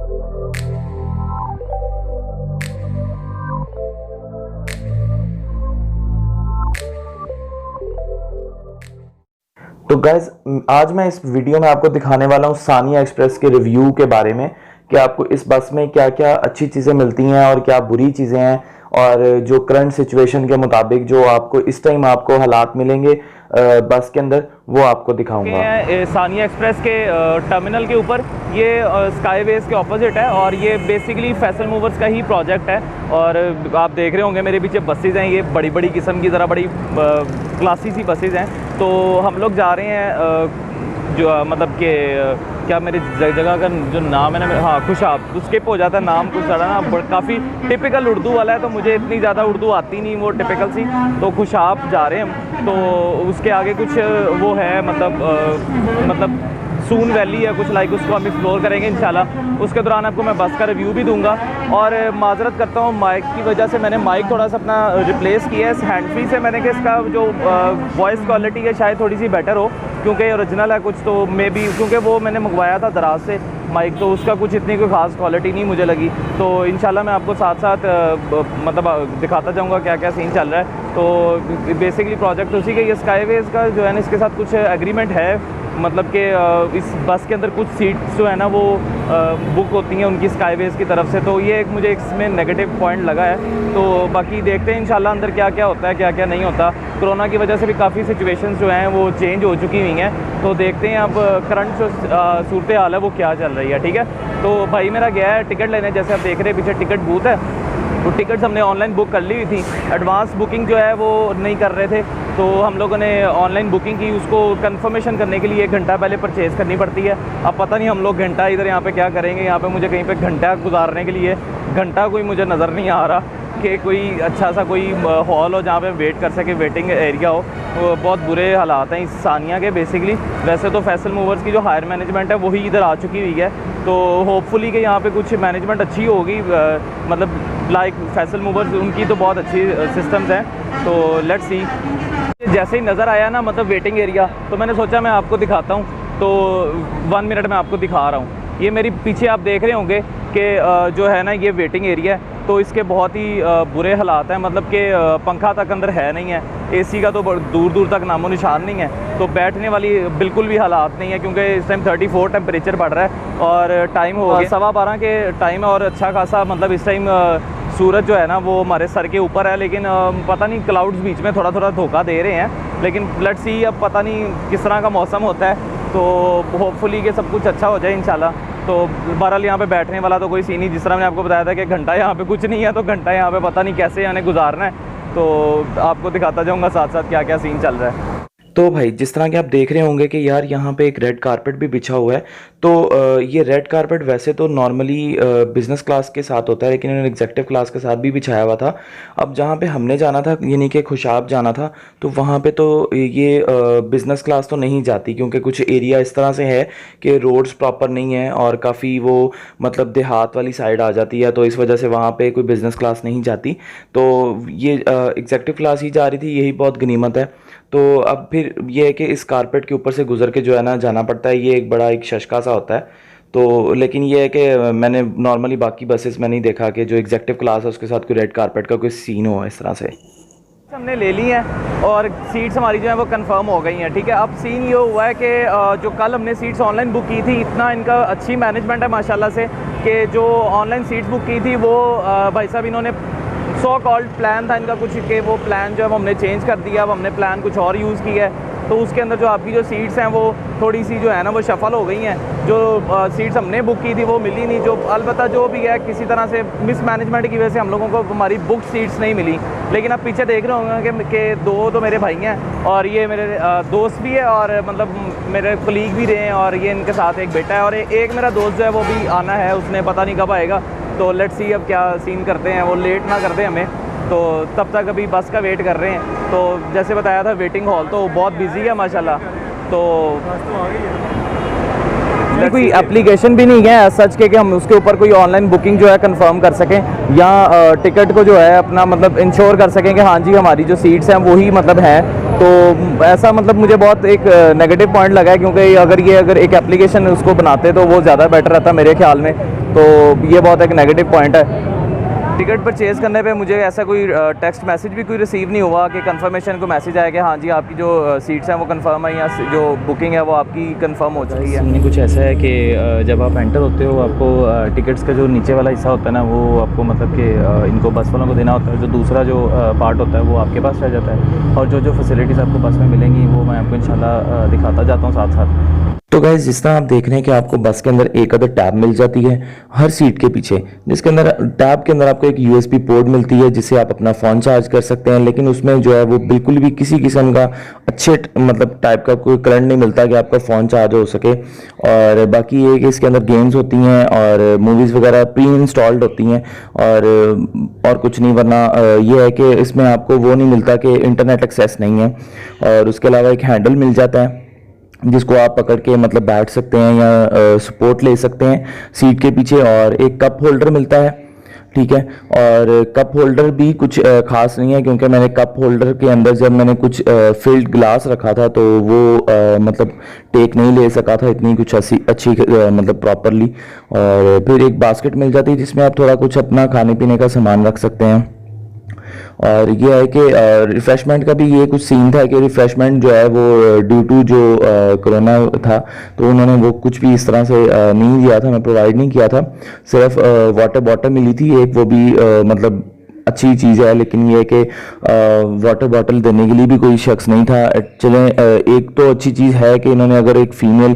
तो गाइज आज मैं इस वीडियो में आपको दिखाने वाला हूँ सानिया एक्सप्रेस के रिव्यू के बारे में कि आपको इस बस में क्या क्या अच्छी चीज़ें मिलती हैं और क्या बुरी चीज़ें हैं, और जो करंट सिचुएशन के मुताबिक जो आपको इस टाइम आपको हालात मिलेंगे बस के अंदर वो आपको दिखाऊंगा। सानिया एक्सप्रेस के टर्मिनल के ऊपर ये स्काईवेज के ऑपोजिट है और ये बेसिकली फैसल मूवर्स का ही प्रोजेक्ट है। और आप देख रहे होंगे मेरे पीछे बसेज हैं, ये बड़ी बड़ी किस्म की ज़रा बड़ी क्लासी सी बसेज हैं। तो हम लोग जा रहे हैं जो मतलब कि क्या मेरी जगह का जो नाम है ना, हाँ खुशाब, तो स्किप हो जाता है नाम कुछ ज़्यादा ना, काफ़ी टिपिकल उर्दू वाला है, तो मुझे इतनी ज़्यादा उर्दू आती नहीं वो टिपिकल सी। तो खुशाब जा रहे हैं हम, तो उसके आगे कुछ वो है मतलब सून वैली है कुछ लाइक, उसको हम एक्सप्लोर करेंगे इंशाल्लाह। उसके दौरान आपको मैं बस का रिव्यू भी दूंगा। और माजरत करता हूँ माइक की वजह से, मैंने माइक थोड़ा सा अपना रिप्लेस किया है हैंड फ्री से। मैंने कहा इसका जो वॉइस क्वालिटी है शायद थोड़ी सी बेटर हो, क्योंकि ओरिजिनल है कुछ, तो मे बी क्योंकि वो मैंने मंगवाया था दराज से माइक, तो उसका कुछ इतनी कोई ख़ास क्वालिटी नहीं मुझे लगी। तो इंशाल्लाह मैं आपको साथ साथ मतलब दिखाता जाऊँगा क्या क्या सीन चल रहा है। तो बेसिकली प्रोजेक्ट उसी के, ये स्काईवेज का जो है ना, इसके साथ कुछ एग्रीमेंट है, मतलब कि इस बस के अंदर कुछ सीट्स जो है ना वो बुक होती हैं उनकी स्काईवेज की तरफ से। तो ये एक मुझे इसमें नेगेटिव पॉइंट लगा है। तो बाकी देखते हैं इंशाल्लाह अंदर क्या क्या होता है, क्या क्या नहीं होता। कोरोना की वजह से भी काफ़ी सिचुएशंस जो हैं वो चेंज हो चुकी हुई हैं। तो देखते हैं अब करंट जो सूरत हाल है वो क्या चल रही है। ठीक है, तो भाई मेरा गया है टिकट लेने, जैसे आप देख रहे हैं पीछे टिकट बूथ है। वो टिकट्स हमने ऑनलाइन बुक कर ली हुई थी, एडवांस बुकिंग जो है वो नहीं कर रहे थे, तो हम लोगों ने ऑनलाइन बुकिंग की। उसको कंफर्मेशन करने के लिए 1 घंटा पहले परचेज़ करनी पड़ती है। अब पता नहीं हम लोग घंटा इधर यहाँ पे क्या करेंगे, यहाँ पे मुझे कहीं पे घंटा गुजारने के लिए घंटा कोई मुझे नज़र नहीं आ रहा कि कोई अच्छा सा कोई हॉल हो जहाँ पे वेट कर सके, वेटिंग एरिया हो। तो बहुत बुरे हालात हैं इस सानिया के बेसिकली। वैसे तो फैसल मूवर्स की जो हायर मैनेजमेंट है वही इधर आ चुकी हुई है, तो होपफुली कि यहाँ पे कुछ मैनेजमेंट अच्छी होगी, मतलब लाइक फैसल मूवर्स उनकी तो बहुत अच्छी सिस्टम्स हैं। तो लेट्स सी। जैसे ही नज़र आया ना मतलब वेटिंग एरिया, तो मैंने सोचा मैं आपको दिखाता हूँ। तो 1 मिनट में आपको दिखा रहा हूँ। ये मेरी पीछे आप देख रहे होंगे कि जो है ना ये वेटिंग एरिया है। तो इसके बहुत ही बुरे हालात हैं, मतलब कि पंखा तक अंदर है नहीं है, एसी का तो दूर दूर तक नामो निशान नहीं है। तो बैठने वाली बिल्कुल भी हालात नहीं है, क्योंकि इस टाइम 34 टेम्परेचर बढ़ रहा है और टाइम हो गया 12:15 के टाइम है। और अच्छा खासा मतलब इस टाइम सूरज जो है ना वो हमारे सर के ऊपर है, लेकिन पता नहीं क्लाउड्स बीच में थोड़ा थोड़ा धोखा दे रहे हैं। लेकिन लेट्स सी, अब पता नहीं किस तरह का मौसम होता है, तो होपफुली कि सब कुछ अच्छा हो जाए इंशाल्लाह। तो बहरहाल यहाँ पे बैठने वाला तो कोई सीन नहीं, जिस तरह मैंने आपको बताया था कि घंटा यहाँ पे कुछ नहीं है, तो घंटा यहाँ पे पता नहीं कैसे यानी गुजारना है। तो आपको दिखाता जाऊँगा साथ साथ क्या क्या सीन चल रहा है। तो भाई जिस तरह के आप देख रहे होंगे कि यार यहाँ पे एक रेड कारपेट भी बिछा हुआ है। तो ये रेड कारपेट वैसे तो नॉर्मली बिज़नेस क्लास के साथ होता है, लेकिन इन्होंने एग्जेक्टिव क्लास के साथ भी बिछाया हुआ था। अब जहाँ पे हमने जाना था यानी कि खुशाब जाना था, तो वहाँ पे तो ये बिज़नेस क्लास तो नहीं जाती, क्योंकि कुछ एरिया इस तरह से है कि रोड्स प्रॉपर नहीं है और काफ़ी वो मतलब देहात वाली साइड आ जाती है, तो इस वजह से वहाँ पे कोई बिज़नेस क्लास नहीं जाती। तो ये एग्जेक्टिव क्लास ही जा रही थी, यही बहुत गनीमत है। तो अब फिर ये है कि इस कारपेट के ऊपर से गुजर के जो है ना जाना पड़ता है, ये एक बड़ा एक शशका सा होता है। तो लेकिन ये है कि मैंने नॉर्मली बाकी बसेस में नहीं देखा कि जो एग्जेक्टिव क्लास है उसके साथ कोई रेड कारपेट का कोई सीन हो इस तरह से। हमने ले ली हैं और सीट्स हमारी जो है वो कंफर्म हो गई हैं। ठीक है, अब सीन ये हुआ है कि जो कल हमने सीट्स ऑनलाइन बुक की थी, इतना इनका अच्छी मैनेजमेंट है माशाल्लाह से, कि जो ऑनलाइन सीट्स बुक की थी वो भाई साहब इन्होंने सो कॉल्ड प्लान था इनका कुछ, कि वो प्लान जो है वो हमने चेंज कर दिया। अब हमने प्लान कुछ और यूज़ किया है, तो उसके अंदर जो आपकी जो सीट्स हैं वो थोड़ी सी जो है ना वो शफल हो गई हैं। जो सीट्स हमने बुक की थी वो मिली नहीं, जो अलबत्ता जो भी है किसी तरह से मिसमैनेजमेंट की वजह से हम लोगों को हमारी बुक सीट्स नहीं मिली। लेकिन आप पीछे देख रहे होंगे कि 2 तो मेरे भाई हैं और ये मेरे दोस्त भी है, और मतलब मेरे कलीग भी रहे हैं, और ये इनके साथ एक बेटा है, और एक मेरा दोस्त जो है वो भी आना है, उसने पता नहीं कब आएगा। तो लेट्स सी अब क्या सीन करते हैं, वो लेट ना कर दें हमें। तो तब तक अभी बस का वेट कर रहे हैं। तो जैसे बताया था वेटिंग हॉल तो बहुत बिजी है माशाल्लाह। तो कोई एप्लीकेशन भी नहीं है सच के कि हम उसके ऊपर कोई ऑनलाइन बुकिंग जो है कंफर्म कर सकें, या टिकट को जो है अपना मतलब इंश्योर कर सकें कि हाँ जी हमारी जो सीट्स हैं वही मतलब हैं। तो ऐसा मतलब मुझे बहुत एक नेगेटिव पॉइंट लगा है, क्योंकि अगर एक एप्लीकेशन उसको बनाते तो वो ज़्यादा बेटर रहता मेरे ख्याल में। तो ये बहुत एक नेगेटिव पॉइंट है। टिकट परचेज़ करने पे मुझे ऐसा कोई टेक्स्ट मैसेज भी कोई रिसीव नहीं हुआ कि कंफर्मेशन को मैसेज आया कि हाँ जी आपकी जो सीट्स हैं वो कंफर्म है या जो बुकिंग है वो आपकी कंफर्म हो चुकी है। कुछ ऐसा है कि जब आप एंटर होते हो आपको टिकट्स का जो नीचे वाला हिस्सा होता है ना वो आपको मतलब कि इनको बस वालों को देना होता है, जो दूसरा जो पार्ट होता है वो आपके पास रह जाता है, और जो जो फैसिलिटीज़ आपको बस में मिलेंगी वो मैं आपको इंशाल्लाह दिखाता जाता हूँ साथ साथ। तो गाइज जिस तरह आप देख रहे हैं कि आपको बस के अंदर एक अदर टैब मिल जाती है हर सीट के पीछे, जिसके अंदर टैब के अंदर आपको एक यूएसबी पोर्ट मिलती है जिससे आप अपना फ़ोन चार्ज कर सकते हैं, लेकिन उसमें जो है वो बिल्कुल भी किसी किस्म का अच्छे मतलब टाइप का कोई करंट नहीं मिलता कि आपका फ़ोन चार्ज हो सके। और बाकी ये कि इसके अंदर गेम्स होती हैं और मूवीज़ वगैरह प्री इंस्टॉल्ड होती हैं और कुछ नहीं, वरना ये है कि इसमें आपको वो नहीं मिलता कि इंटरनेट एक्सेस नहीं है। और उसके अलावा एक हैंडल मिल जाता है जिसको आप पकड़ के मतलब बैठ सकते हैं या सपोर्ट ले सकते हैं सीट के पीछे, और एक कप होल्डर मिलता है, ठीक है। और कप होल्डर भी कुछ खास नहीं है, क्योंकि मैंने कप होल्डर के अंदर जब मैंने कुछ फिल्ड ग्लास रखा था तो वो मतलब टेक नहीं ले सका था इतनी कुछ अच्छी मतलब प्रॉपरली। और फिर एक बास्केट मिल जाती है जिसमें आप थोड़ा कुछ अपना खाने पीने का सामान रख सकते हैं। और ये है कि रिफ़्रेशमेंट का भी ये कुछ सीन था कि रिफ़्रेशमेंट जो है वो ड्यू टू जो कोरोना था तो उन्होंने वो कुछ भी इस तरह से नहीं दिया था, मैं प्रोवाइड नहीं किया था। सिर्फ वाटर बॉटल मिली थी एक, वो भी मतलब अच्छी चीज़ है, लेकिन ये कि वाटर बॉटल देने के लिए भी कोई शख्स नहीं था। चलें एक तो अच्छी चीज़ है कि इन्होंने अगर एक फ़ीमेल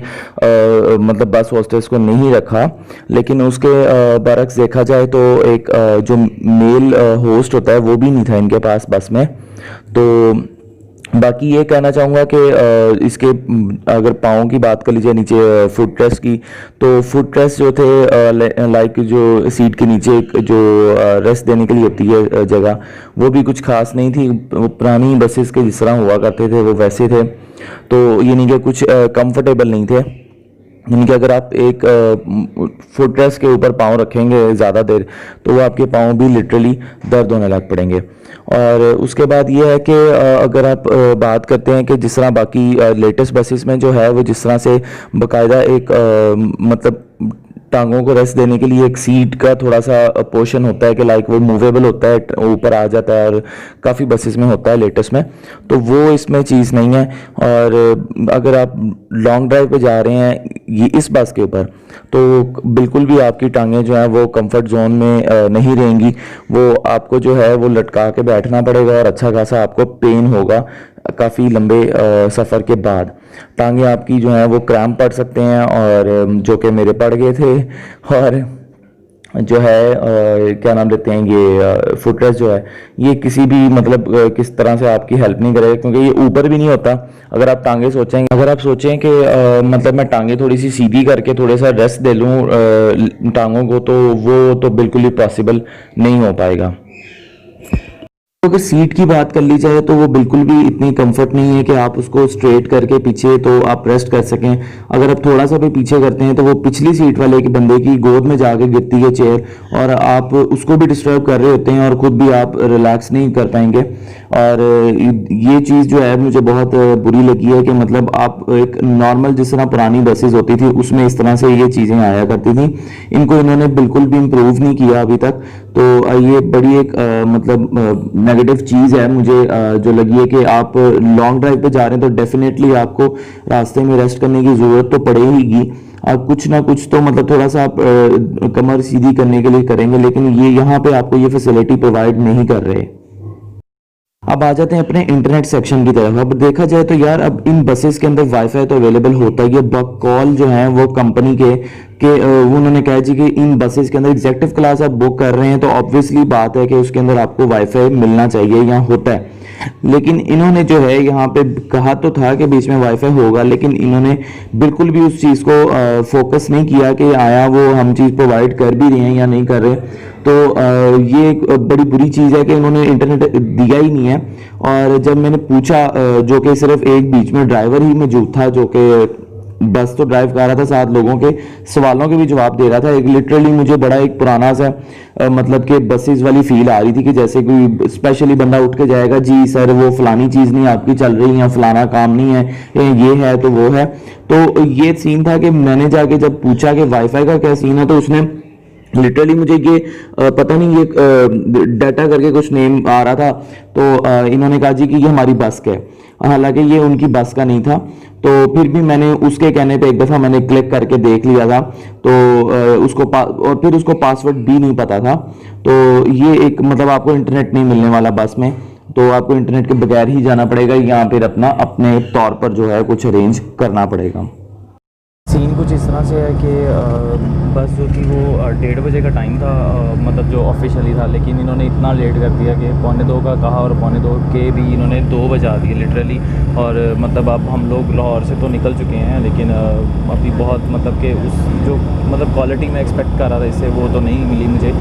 मतलब बस हॉस्टेस को नहीं रखा, लेकिन उसके बरक्स देखा जाए तो एक जो मेल होस्ट होता है वो भी नहीं था इनके पास बस में। तो बाकी ये कहना चाहूँगा कि इसके अगर पाँव की बात कर लीजिए नीचे फुट रेस्ट की, तो फुट रेस्ट जो थे लाइक जो सीट के नीचे जो रेस्ट देने के लिए होती है जगह, वो भी कुछ खास नहीं थी। पुरानी बसेस के जिस तरह हुआ करते थे वो वैसे थे, तो ये नहीं कि कुछ कंफर्टेबल नहीं थे। यानी कि अगर आप एक फुट रेस्ट के ऊपर पाँव रखेंगे ज़्यादा देर तो वो आपके पाँव भी लिटरली दर्द होने लग पड़ेंगे। और उसके बाद ये है कि अगर आप बात करते हैं कि जिस तरह बाकी लेटेस्ट बसेस में जो है वो जिस तरह से बाकायदा एक मतलब टांगों को रेस्ट देने के लिए एक सीट का थोड़ा सा पोर्शन होता है कि लाइक वो मूवेबल होता है, ऊपर आ जाता है, और काफ़ी बसेस में होता है लेटेस्ट में, तो वो इसमें चीज़ नहीं है। और अगर आप लॉन्ग ड्राइव पे जा रहे हैं ये इस बस के ऊपर, तो बिल्कुल भी आपकी टांगें जो हैं वो कंफर्ट जोन में नहीं रहेंगी, वो आपको जो है वो लटका के बैठना पड़ेगा और अच्छा खासा आपको पेन होगा काफ़ी लंबे सफ़र के बाद। टांगे आपकी जो हैं वो क्रैम्प पड़ सकते हैं, और जो कि मेरे पड़ गए थे। और जो है क्या नाम लेते हैं ये फुट रेस्ट जो है ये किसी भी मतलब किस तरह से आपकी हेल्प नहीं करेगा, क्योंकि ये ऊपर भी नहीं होता। अगर आप टांगे सोचेंगे, अगर आप सोचें कि मतलब मैं टांगे थोड़ी सी सीधी करके थोड़ा सा रेस्ट दे लूँ टांगों को, तो वो तो बिल्कुल ही पॉसिबल नहीं हो पाएगा। अगर सीट की बात कर ली जाए तो वो बिल्कुल भी इतनी कंफर्ट नहीं है कि आप उसको स्ट्रेट करके पीछे तो आप रेस्ट कर सकें। अगर आप थोड़ा सा भी पीछे करते हैं तो वो पिछली सीट वाले के बंदे की गोद में जाके गिरती है चेयर, और आप उसको भी डिस्टर्ब कर रहे होते हैं और खुद भी आप रिलैक्स नहीं कर पाएंगे। और ये चीज़ जो है मुझे बहुत बुरी लगी है कि मतलब आप एक नॉर्मल जिस तरह पुरानी बसेस होती थी उसमें इस तरह से ये चीज़ें आया करती थी, इनको इन्होंने बिल्कुल भी इम्प्रूव नहीं किया अभी तक। तो ये बड़ी एक मतलब नेगेटिव चीज़ है मुझे जो लगी है कि आप लॉन्ग ड्राइव पे जा रहे हैं तो डेफिनेटली आपको रास्ते में रेस्ट करने की ज़रूरत तो पड़ेगी। आप कुछ ना कुछ तो मतलब थोड़ा सा आप कमर सीधी करने के लिए करेंगे, लेकिन ये यहाँ पे आपको ये फैसिलिटी प्रोवाइड नहीं कर रहे। अब आ जाते हैं अपने इंटरनेट सेक्शन की तरफ। अब देखा जाए तो यार अब इन बसेस के अंदर वाईफाई तो अवेलेबल होता ही है। बकॉल जो है वो कंपनी के उन्होंने कहा जी कि इन बसेस के अंदर एग्जेक्टिव क्लास आप बुक कर रहे हैं तो ऑब्वियसली बात है कि उसके अंदर आपको वाईफाई मिलना चाहिए या होता है। लेकिन इन्होंने जो है यहाँ पे कहा तो था कि बीच में वाईफाई होगा, लेकिन इन्होंने बिल्कुल भी उस चीज़ को फोकस नहीं किया कि आया वो हम चीज़ प्रोवाइड कर भी रहे हैं या नहीं कर रहे। तो ये एक बड़ी बुरी चीज़ है कि उन्होंने इंटरनेट दिया ही नहीं है। और जब मैंने पूछा जो कि सिर्फ एक बीच में ड्राइवर ही मौजूद था जो कि बस तो ड्राइव कर रहा था, साथ लोगों के सवालों के भी जवाब दे रहा था। एक लिटरली मुझे बड़ा एक पुराना सा मतलब कि बसेस वाली फील आ रही थी कि जैसे कोई स्पेशली बंदा उठ के जाएगा, जी सर वो फलानी चीज़ नहीं आपकी चल रही है, फलाना काम नहीं है, ये है तो वो है। तो ये सीन था कि मैंने जाके जब पूछा कि वाईफाई का क्या सीन है तो उसने लिटरली मुझे ये पता नहीं, ये डाटा करके कुछ नेम आ रहा था, तो इन्होंने कहा जी कि ये हमारी बस का है, हालांकि ये उनकी बस का नहीं था। तो फिर भी मैंने उसके कहने पे एक दफ़ा मैंने क्लिक करके देख लिया था, तो और फिर उसको पासवर्ड भी नहीं पता था। तो ये एक मतलब आपको इंटरनेट नहीं मिलने वाला बस में, तो आपको इंटरनेट के बगैर ही जाना पड़ेगा, या फिर अपने तौर पर जो है कुछ अरेंज करना पड़ेगा। सीन कुछ इस तरह से है कि बस जो थी वो 1:30 बजे का टाइम था, मतलब जो ऑफिशियली था, लेकिन इन्होंने इतना लेट कर दिया कि 1:45 का कहा और 1:45 के भी इन्होंने 2 बजा दिए लिटरली। और मतलब अब हम लोग लाहौर से तो निकल चुके हैं, लेकिन अभी बहुत मतलब कि उस जो मतलब क्वालिटी मैं एक्सपेक्ट कर रहा था इससे वो तो नहीं मिली मुझे,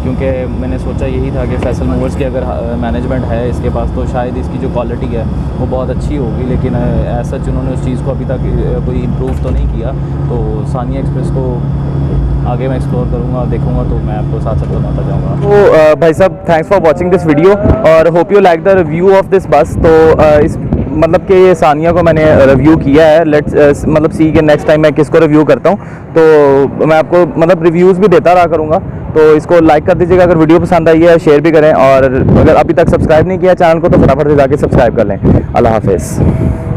क्योंकि मैंने सोचा यही था कि फैसल मूवर्स की अगर मैनेजमेंट है इसके पास तो शायद इसकी जो क्वालिटी है वो बहुत अच्छी होगी, लेकिन ऐसा उन्होंने उस चीज़ को अभी तक कोई इम्प्रूव तो नहीं किया। तो सानिया एक्सप्रेस को आगे मैं एक्सप्लोर करूँगा, देखूँगा, तो मैं आपको साथ साथ बताता जाऊँगा। तो भाई साहब, thanks for watching this video और hope you like the review of this bus. तो इस मतलब कि ये सानिया को मैंने रिव्यू किया है, लेट्स मतलब सी के नेक्स्ट टाइम मैं किसको रिव्यू करता हूँ, तो मैं आपको मतलब रिव्यूज़ भी देता रहा करूँगा। तो इसको लाइक कर दीजिएगा अगर वीडियो पसंद आई है, शेयर भी करें, और अगर अभी तक सब्सक्राइब नहीं किया चैनल को तो फटाफट से जाके सब्सक्राइब कर लें। अल्लाह हाफिज़।